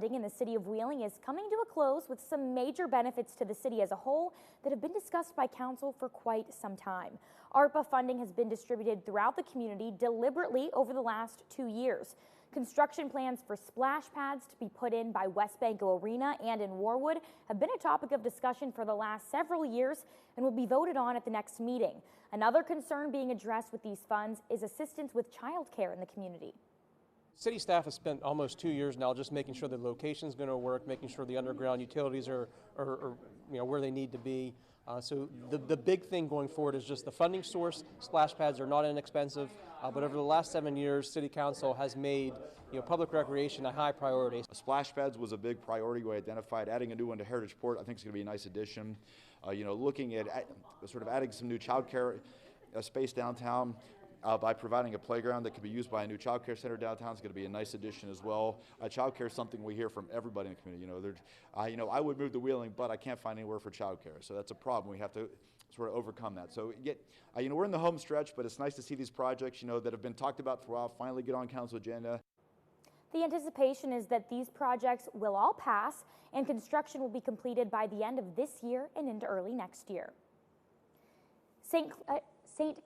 funding in the city of Wheeling is coming to a close with some major benefits to the city as a whole that have been discussed by council for quite some time. ARPA funding has been distributed throughout the community deliberately over the last 2 years. Construction plans for splash pads to be put in by West Banco Arena and in Warwood have been a topic of discussion for the last several years and will be voted on at the next meeting. Another concern being addressed with these funds is assistance with childcare in the community. City staff has spent almost 2 years now just making sure the location's going to work, making sure the underground utilities are where they need to be. So the big thing going forward is just the funding source. Splash pads are not inexpensive, but over the last 7 years, City Council has made public recreation a high priority. Splash pads was a big priority we identified. Adding a new one to Heritage Port, I think, is going to be a nice addition. Looking at sort of adding some new childcare space downtown. By providing a playground that could be used by a new child care center downtown is going to be a nice addition as well. Child care is something we hear from everybody in the community. I would move to Wheeling, but I can't find anywhere for child care, so that's a problem. We have to sort of overcome that. So we're in the home stretch, but it's nice to see these projects that have been talked about for a while finally get on council agenda. The anticipation is that these projects will all pass and construction will be completed by the end of this year and into early next year. St.